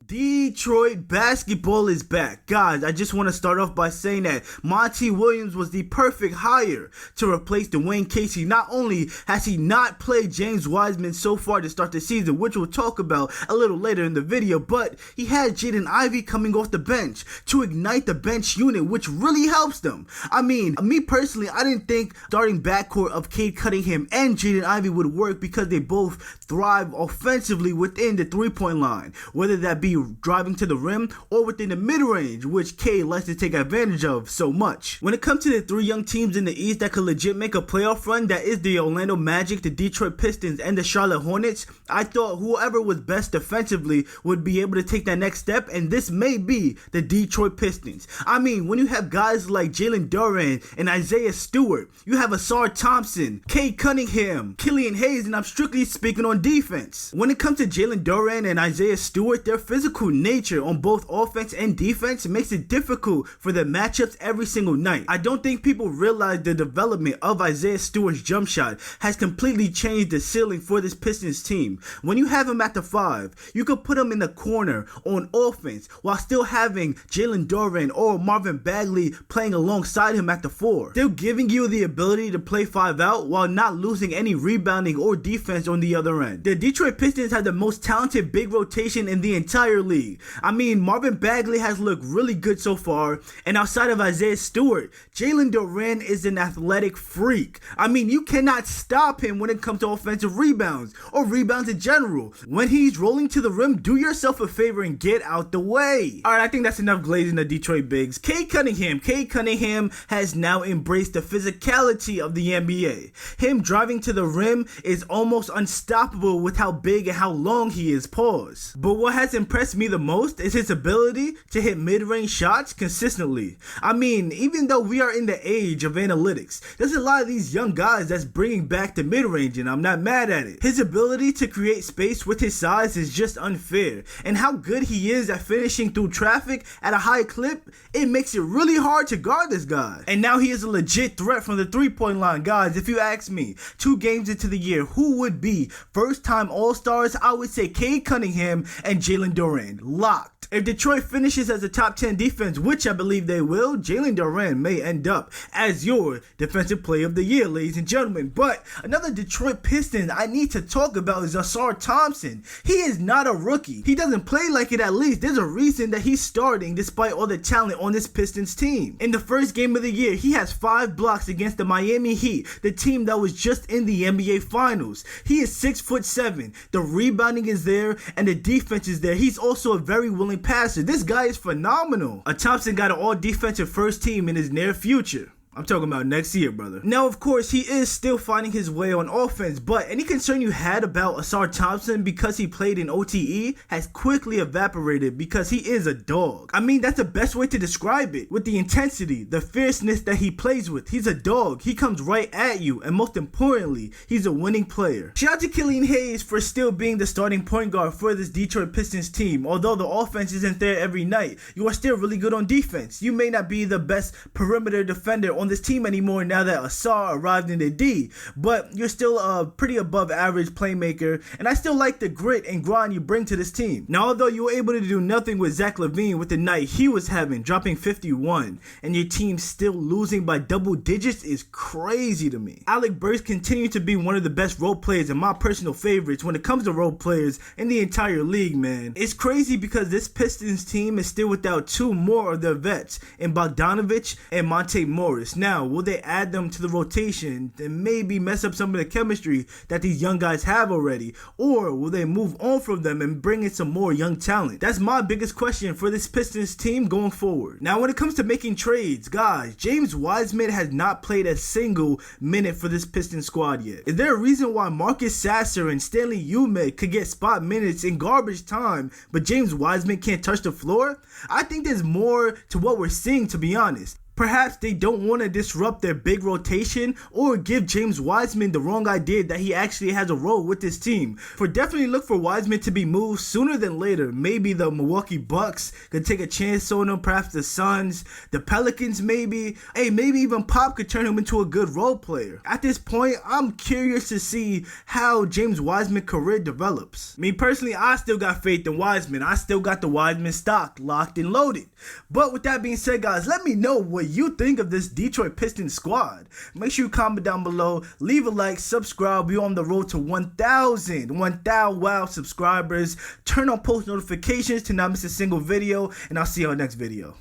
Detroit basketball is back. Guys, I just want to start off by saying that Monty Williams was the perfect hire to replace Dwayne Casey. Not only has he not played James Wiseman so far to start the season, which we'll talk about a little later in the video, but he had Jaden Ivey coming off the bench to ignite the bench unit, which really helps them. I mean, me personally, I didn't think starting backcourt of Cade Cunningham and Jaden Ivey would work because they both thrive offensively within the three-point line, whether that be driving to the rim or within the mid-range, which Cade likes to take advantage of so much. When it comes to the three young teams in the East that could legit make a playoff run, that is the Orlando Magic, the Detroit Pistons, and the Charlotte Hornets, I thought whoever was best defensively would be able to take that next step, and this may be the Detroit Pistons. I mean, when you have guys like DUREN and Isaiah Stewart, you have Ausar Thompson, Cade Cunningham, Killian Hayes, and I'm strictly speaking on defense. When it comes to DUREN and Isaiah Stewart, their physical nature on both offense and defense makes it difficult for the matchups every single night. I don't think people realize the development of Isaiah Stewart's jump shot has completely changed the ceiling for this Pistons team. When you have him at the 5, you could put him in the corner on offense while still having DUREN or Marvin Bagley playing alongside him at the 4, still giving you the ability to play 5 out while not losing any rebounding or defense on the other end. The Detroit Pistons have the most talented big rotation in the entire league. I mean, Marvin Bagley has looked really good so far, and outside of Isaiah Stewart, DUREN is an athletic freak. I mean, you cannot stop him when it comes to offensive rebounds or rebounds in general. When he's rolling to the rim, do yourself a favor and get out the way. Alright, I think that's enough glazing the Detroit bigs. Cade Cunningham has now embraced the physicality of the NBA. Him driving to the rim is almost unstoppable with how big and how long he is. Pause. But what has impressed me the most is his ability to hit mid-range shots consistently. I mean, even though we are in the age of analytics, there's a lot of these young guys that's bringing back the mid-range, and I'm not mad at it. His ability to create space with his size is just unfair, and how good he is at finishing through traffic at a high clip, it makes it really hard to guard this guy. And now he is a legit threat from the three-point line. Guys, if you ask me, 2 games into the year, who would be first-time All-Stars? I would say Cade Cunningham and DUREN. Locked. If Detroit finishes as a top 10 defense, which I believe they will, DUREN may end up as your defensive player of the year, ladies and gentlemen. But another Detroit Piston I need to talk about is Ausar Thompson. He is not a rookie. He doesn't play like it at least. There's a reason that he's starting despite all the talent on this Pistons team. In the first game of the year, he has 5 blocks against the Miami Heat, the team that was just in the NBA Finals. He is 6'7". The rebounding is there and the defense is there. He's also a very willing passer. This guy is phenomenal. Thompson got an all-defensive first team in his near future. I'm talking about next year, brother. Now, of course, he is still finding his way on offense, but any concern you had about Ausar Thompson because he played in OTE has quickly evaporated because he is a dog. I mean, that's the best way to describe it. With the intensity, the fierceness that he plays with, he's a dog. He comes right at you, and most importantly, he's a winning player. Shout out to Killian Hayes for still being the starting point guard for this Detroit Pistons team. Although the offense isn't there every night, you are still really good on defense. You may not be the best perimeter defender on this team anymore now that Ausar arrived in the D, but you're still a pretty above average playmaker, and I still like the grit and grind you bring to this team. Now, although you were able to do nothing with Zach LaVine with the night he was having, dropping 51, and your team still losing by double digits is crazy to me. Alec Burks continued to be one of the best role players and my personal favorites when it comes to role players in the entire league, man. It's crazy because this Pistons team is still without 2 more of their vets in Bogdanovich and Monte Morris. Now, will they add them to the rotation and maybe mess up some of the chemistry that these young guys have already? Or will they move on from them and bring in some more young talent? That's my biggest question for this Pistons team going forward. Now, when it comes to making trades, guys, James Wiseman has not played a single minute for this Pistons squad yet. Is there a reason why Marcus Sasser and Stanley Umek could get spot minutes in garbage time, but James Wiseman can't touch the floor? I think there's more to what we're seeing, to be honest. Perhaps they don't want to disrupt their big rotation or give James Wiseman the wrong idea that he actually has a role with this team. For definitely look for Wiseman to be moved sooner than later. Maybe the Milwaukee Bucks could take a chance on him, perhaps the Suns, the Pelicans maybe. Hey, maybe even Pop could turn him into a good role player. At this point, I'm curious to see how James Wiseman's career develops. Me personally, I still got faith in Wiseman. I still got the Wiseman stock locked and loaded. But with that being said, guys, let me know what you think of this Detroit Pistons squad. Make sure you comment down below, leave a like, subscribe. We're on the road to 1,000 wow subscribers. Turn on post notifications to not miss a single video, and I'll see you on the next video.